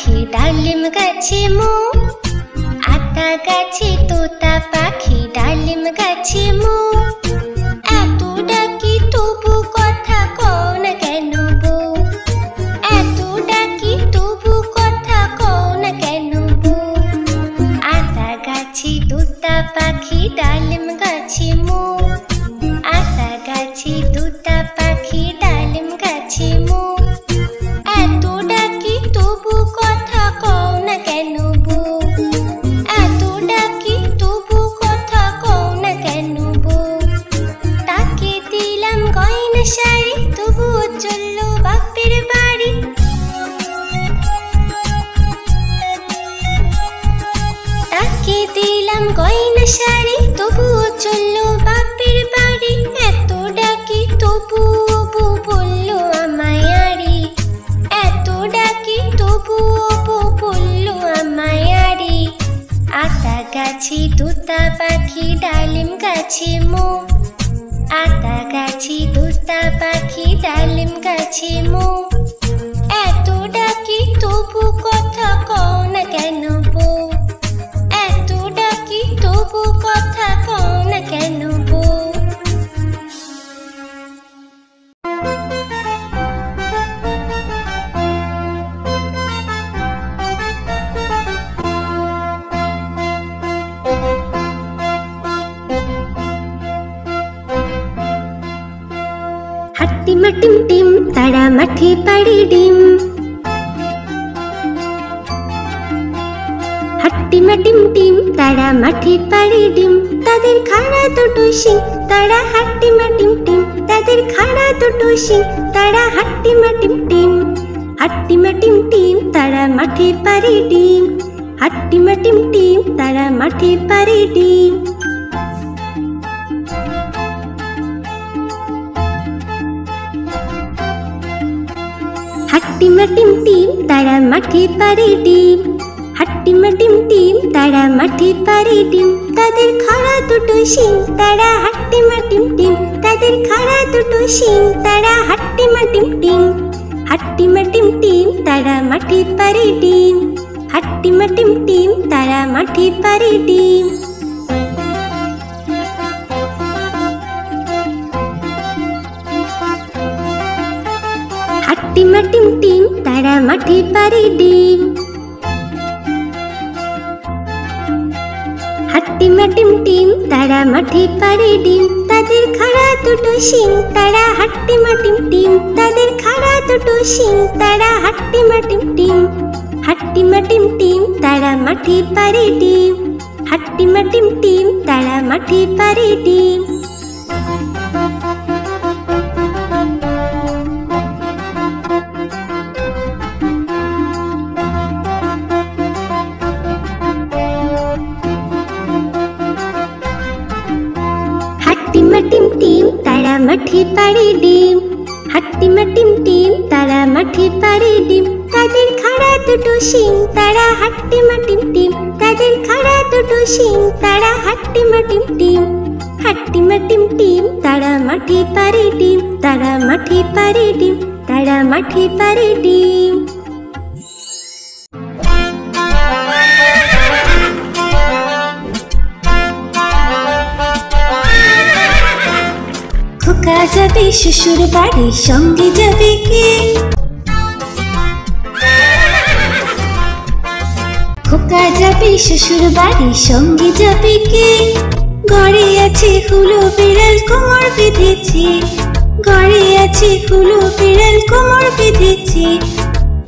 পাখি ডালিম গাছে মো, আতা গাছে তোতা পাখি ডালিম গাছে মো। এত ডাকি তবু কথা কও না কেন বউ, এত ডাকি তবু কথা কও না কেন বউ। আতা গাছে তোতা পাখি ডালিম গাছে মো, আতা গাছে তোতা পাখি ডালিম গাছে মো। এত ডাকি তবু কথা কও না কেন বউ, এত ডাকি তবু কথা কও না কেন বউ। তাকে দিলাম গয়না শাড়ি তবুও চললো বাপের বাড়ি, তাকে দিলাম গয়না শাড়ি তবুও চললো বাপের বাড়ি। এত ডাকি তবুও বউ বললো আমায় আড়ি, এত ডাকি তবুও বউ বললো আমায় আড়ি। আতা গাছে তোতা পাখি ডালিম গাছে মো, আতা গাছে তোতা পাখি ডালিম গাছে মো। এত ডাকি তবু কথা কও না কেন বউ, এত ডাকি তবু কথা কও না কেন বউ। হাট্টিমা টিম টিম তারা মাঠে পাড়ে ডিম, হাট্টিমা টিম টিম তারা মাঠে পাড়ে ডিম। তাদের খাড়া দুটো শিং তারা হাট্টিমা টিম টিম, তাদের খাড়া দুটো শিং তারা হাট্টিমা টিম টিম। হাট্টিমা টিম টিম তারা মাঠে পাড়ে ডিম, হাট্টিমা টিম টিম তারা মাঠে পাড়ে ডিম। হাট্টিমা টিম টিম তারা মাঠে পাড়ে ডিম, হাট্টিমা টিম টিম তারা মাঠে পাড়ে ডিম। তাদের খাড়া দুটো শিং তারা হাট্টিমা টিম টিম, তাদের খাড়া দুটো শিং তারা হাট্টিমা টিম টিম। হাট্টিমা টিম টিম তারা মাঠে পাড়ে ডিম, হাট্টিমা টিম টিম তারা মাঠে পাড়ে ডিম। হাট্টিমা টিম টিম তারা মাঠে পাড়ে ডিম, হাট্টিমা টিম টিম তারা মাঠে পাড়ে ডিম। তাদের খাড়া দুটো শিং তারা হাট্টিমা টিম টিম, তাদের খাড়া দুটো শিং তারা হাট্টিমা টিম টিম। হাট্টিমা টিম টিম তারা মাঠে পাড়ে ডিম, হাট্টিমা টিম টিম তারা মাঠে পাড়ে ডিম। হাট্টিমা টিম টিম তারা মাঠে পাড়ে ডিম, হাট্টিমা টিম টিম তারা মাঠে পাড়ে ডিম। তাদের খাড়া দুটো শিং তারা হাট্টিমা টিম টিম, তাদের খাড়া দুটো শিং তারা হাট্টিমা টিম টিম। হাট্টিমা টিম টিম তারা মাঠে পাড়ে ডিম, তারা মাঠে পাড়ে ডিম, তারা মাঠে পাড়ে ডিম। খোকা যাবে শ্বশুর বাড়ি সঙ্গে যাবে কে, খোকা যাবে শ্বশুর বাড়ি সঙ্গে যাবে কে। ঘরে আছে হুলো বিড়াল কোমর বেঁধেছে, ঘরে আছে হুলো বিড়াল কোমর বেঁধেছে।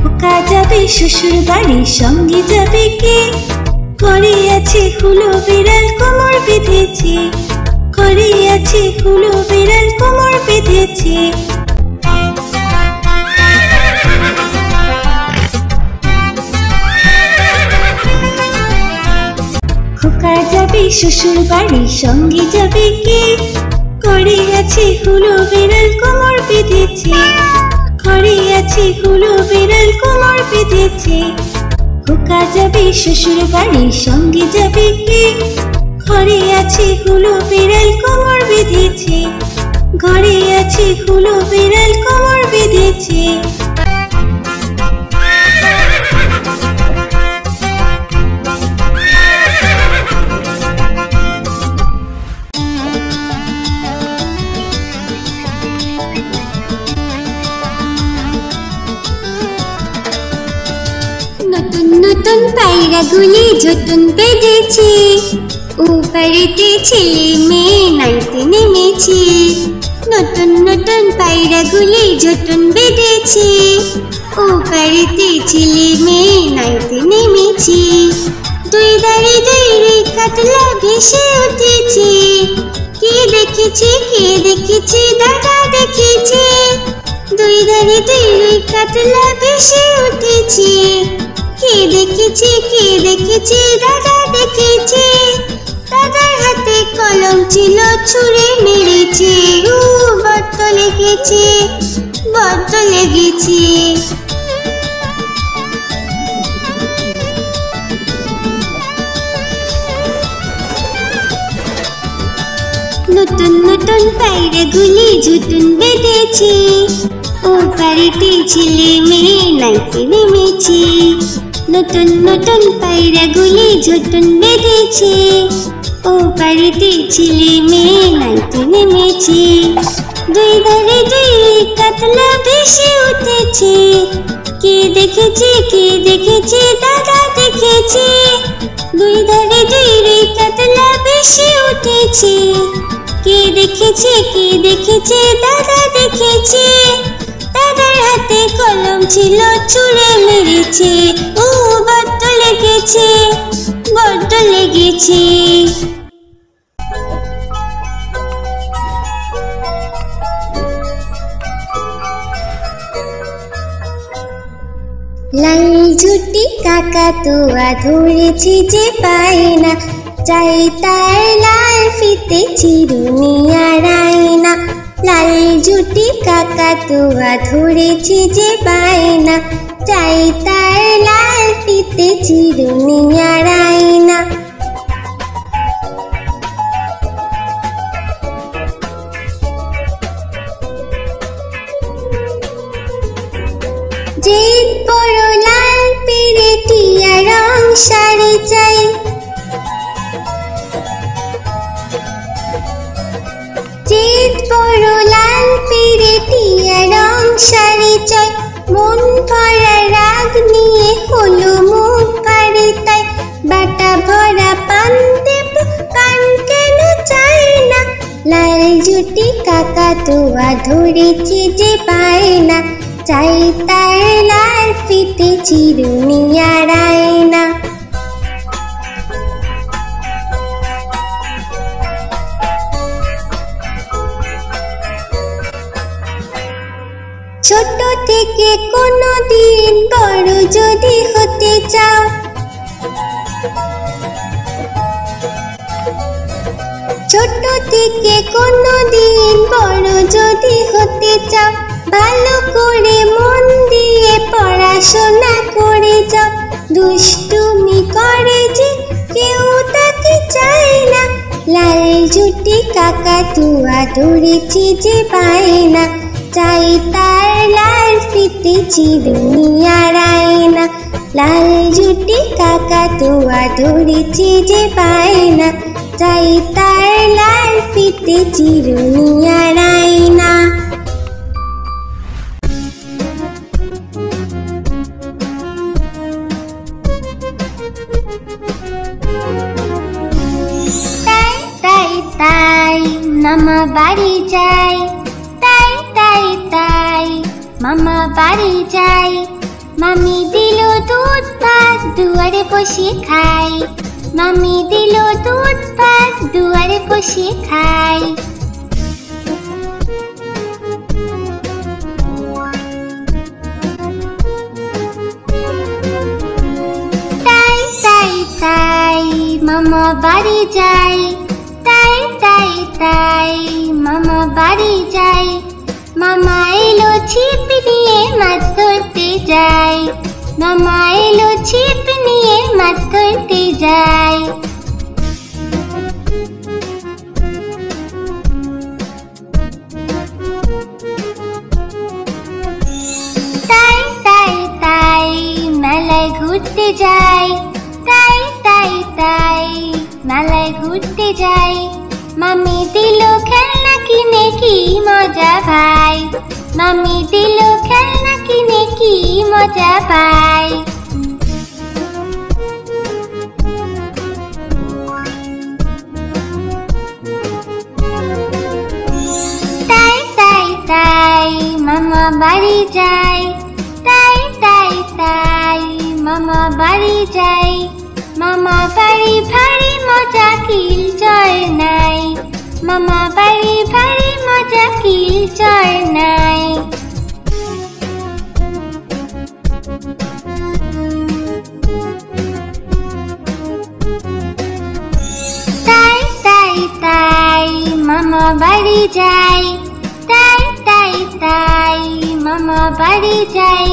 খোকা যাবে শ্বশুর বাড়ি সঙ্গে যাবে কে। ঘরে আছে হুলো বিড়াল কোমর বেঁধেছে, ঘরে আছে হুলো বিড়াল কোমর বেঁধেছে। খোকা যাবে শ্বশুর বাড়ি সঙ্গে যাবে কে। ঘরে আছে হুলো বিড়াল কোমর বেঁধেছে, ঘরে আছে হুলো বিড়াল কোমর বেঁধেছে। খোকা যাবে শ্বশুর বাড়ি সঙ্গে যাবে কে। ঘরে আছে হুলো বিড়াল কোমর বেঁধেছে, ঘরে আছে হুলো বিড়াল কোমর বেঁধেছে। নতুন পায়রাগুলি ঝুটুন বেঁধেছে, ওপারেতে ছেলে মেয়ে নাইতে নেমেছে। নতুন নতুন পায়রাগুলি ঝুটুন বেঁধেছে, ওপারেতে ছেলে মেয়ে নাইতে নেমেছে। দুই ধারে দুই রুই কাতলা ভেসে উঠেছে, কে দেখেছে কে দেখেছে দাদা দেখেছে। দুই ধারে দুই রুই কাতলা ভেসে উঠেছে, কে দেখেছে কে দেখেছে দাদা দেখেছে। দাদার হাতে কলম ছিল ছুঁড়ে মেরেছে, বড্ড লেগেছে বড্ড লেগেছে। নতুন নতুন পায়রাগুলি ঝুটুন বেঁধেছে, ওপারেতে ছেলে মেয়ে নাইতে নেমেছে। নতুন নতুন পায়রাগুলি ঝুটুন বেঁধেছে, ওপারেতে ছেলে মেয়ে নাইতে নেমেছে। দুই ধারে দুই কাতলা ভেসে উঠেছে, কে দেখেছে কে দেখেছে দাদা দেখেছে। দুই ধারে দুই কাতলা ভেসে উঠেছে, কে দেখেছে কে দেখেছে দাদা দেখেছে। দাদার হাতে কলম ছিল ছুঁড়ে মেরেছে, বড্ড লেগেছে বড্ড লেগেছে। লাল ঝুটি কাকাতুয়া ধরেছে যে পায় না, চাই তার লাল ফিতে চিরুনি আর আয়না। লাল ঝুটি কাকাতুয়া ধরেছে যে পায় না, চাই তার লাল ফিতে চিরুনি আর আয়না। যে বড় লাল পেরেটিয়া রং শাড়ি চাই, যে বড় লাল পেরেটিয়া রং শাড়ি চাই। মন ভরা রাগ নিয়ে হলো মুখ ভারী তাই, বাটা ভরা পান দেব কান কেন চাই না। লাল ঝুটি কাকাতুয়া ধরেছে যে পায় না, চাই তার লাল ফিতে চিরুনি আর আয়না। ছোট থেকে কোনো দিন বড় যদি হতে চাও, ছোট থেকে কোনো দিন বড় যদি হতে চাও, ভালো করে মন দিয়ে পড়াশোনা করে যাও। দুষ্টুমি করে যে কেউ তাকে চায় না, লাল ঝুটি কাকাতুয়া ধরেছে যে পায় না, চাই তার লাল ফিতে চিরুনি আর আয়না। লাল ঝুটি কাকাতুয়া ধরেছে যে পায় না, চাই তার লাল ফিতে চিরুনি আর আয়না। তাই তাই তাই মামা বাড়ি যাই, তাই তাই তাই মামা বাড়ি যাই। মামি দিল দুধ ভাত দুয়ারে বসে খাই, মামি দিল দুধ ভাত দুয়ারে বসে খাই। তাই তাই তাই মামা বাড়ি যাই, তাই তাই তাই মামা বাড়ি যাই। মামা এলো ছিপ নিয়ে মাছ ধরতে যাই, মামা এলো ছিপ নিয়ে মাছ ধরতে যাই। তাই তাই তাই মেলায় ঘুরতে যাই, তাই তাই তাই মেলায় ঘুরতে যাই। মামি দিল খেলনা কিনে কি মজা ভাই, মামি দিল খেলনা কিনে কি মজা পাই। মামা বাড়ি যায়, তাই তাই তাই মামা বাড়ি যায়। মামা বাড়ি ভারী মজা কিল জয় নাই, মামা বাড়ি ভারী মজা কিল জয় নাই। তাই তাই তাই মামা বাড়ি যায়, তাই তাই তাই মামা বাড়ি যায়।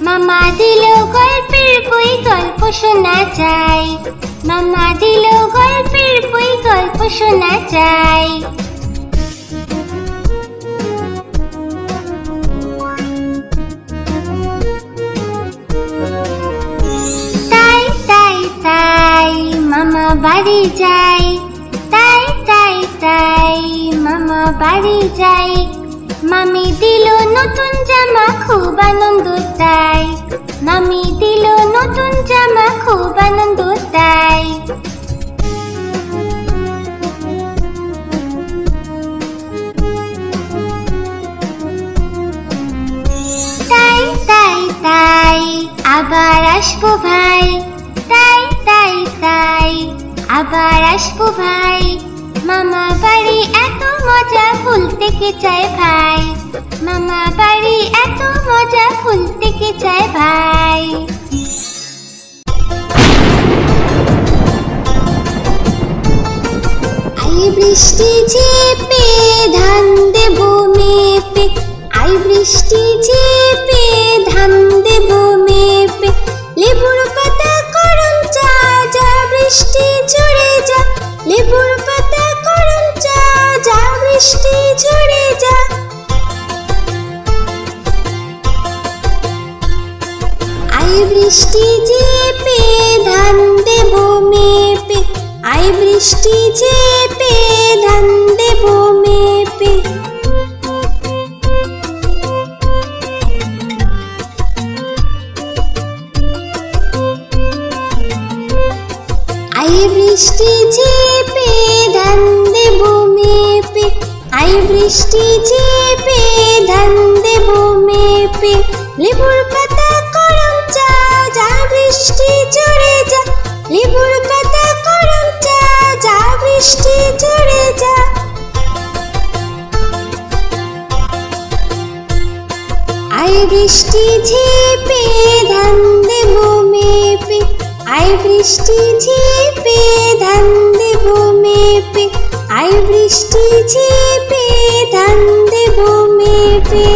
মামা দিল গল্পের বই, গল্প শোনা যায়, মামা দিল গল্পের বই, গল্প শোনা যায়। তাই তাই তাই মামা বাড়ি যায়, তাই তাই তাই মামা বাড়ি যায়। মামি দিল নতুন জামা, খুব আনন্দ তাই, মামি দিল নতুন জামা, খুব আনন্দ তাই। তাই তাই তাই আবার আসবো ভাই, তাই তাই তাই আবার আসবো ভাই। মামা বাড়ি এত মজা, ভুলতে কে চায় ভাই, মামা বাড়ি এত মজা, ভুলতে কে চায় ভাই। আই বৃষ্টি ঝেপে ধান দেবো মেপে, আই বৃষ্টি ঝেপে ধান দেবো মেপে। লেবুর পাতা করম চা, যা বৃষ্টি ঝরে যা, লেবুর পাতা করম চা, যা বৃষ্টি ঝরে যা। আই বৃষ্টি ঝেপে ধান দেবো মেপে, আই বৃষ্টি ঝেপে ধান দেবো মেপে। আই বৃষ্টি ঝেপে ধান দেবো মেপে, আই বৃষ্টি ঝেপে ধান দেবো মেপে। লেবুর পাতা করম চা, যা বৃষ্টি ঝরে যা, লেবুর পাতা করম চা, যা বৃষ্টি ঝরে যা। আই বৃষ্টি ঝেপে ধান দেবো মেপে, আই বৃষ্টি ঝেপে ধান দেবো মেপে, আই বৃষ্টি ঝেপে ধান দেবো মেপে।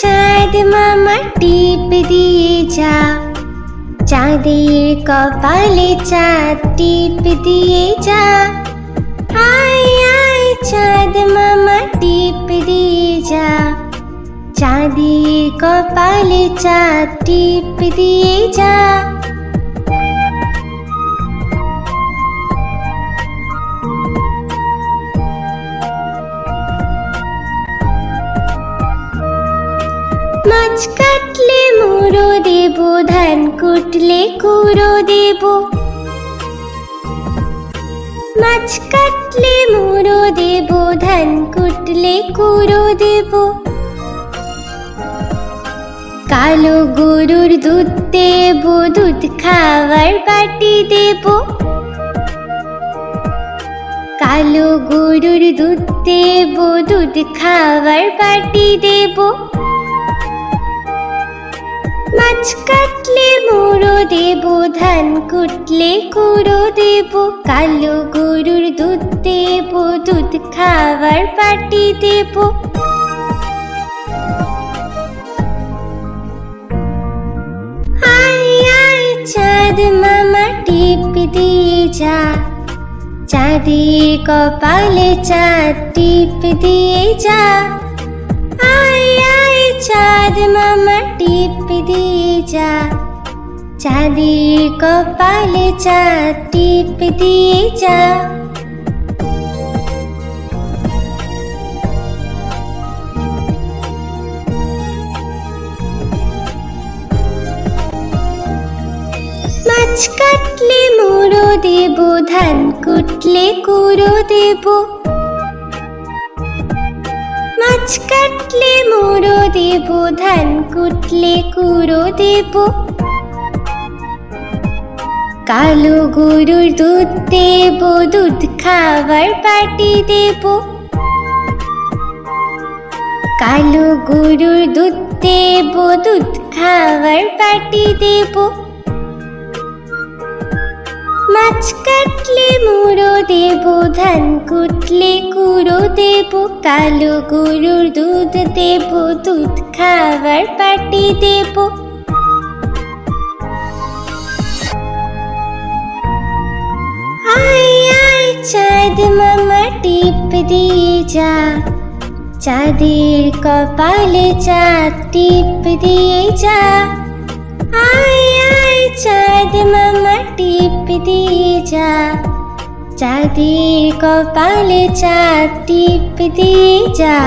চাঁদ মামা টিপ দিয়ে যা, চাঁদের কপালে চাঁদ টিপ দিয়ে যা। আয় আয় চাঁদ মামা টিপ দিয়ে যা, চাঁদের কপালে চাঁদ টিপ দিয়ে যা। মাছ কাটলে মুড়ো দেবো, ধান কুটলে কুড়ো দেবো। মাছ কাটলে মুড়ো দেবো, ধান কুটলে কুড়ো দেবো। কালো গরুর দুধ দেবো, দুধ খাওয়ার বাটি দেবো। কালো গরুর দুধ দেবো, দুধ খাওয়ার বাটি দেবো। মাছ কাটলে মুড়ো দেবো, ধান কুটলে কুড়ো দেবো। কালো গরুর দুধ দেবো, দুধ খাওয়ার বাটি দেবো। আয় আয় চাঁদ মামা টিপ দিয়ে যা, চাঁদের কপালে চাঁদ টিপ দিয়ে যা। আয় আয় চাঁদ মামা টিপ দিয়ে যা, চাঁদের কপালে চাঁদ টিপ দিয়ে যা। কাটলে মুড়ো দেব, ধান কুটলে কুড়ো দেব। মাছ কাটলে মুড়ো দেব, ধান কুটলে কুড়ো দেব। কালো গরুর দুধ দেব, দুধ খাবার পাটি দেব। কালো গরুর দুধ দেব, দুধ খাবার পাটি দেব। মাছ কাটলে মুড়ো দেব, ধান কুটলে কুড়ো দেব। কালো গরুর দুধ দেব, দুধ খাবার পাটি দেব। আয় আয় চাঁদ মামা টিপ দিয়ে যা, চাঁদের কপালে চাঁদ টিপ দিয়ে যা। আয় আয় চাঁদ মামা টিপ দিয়ে যা, চাঁদের কপালে চাঁদ টিপ দিয়ে যা।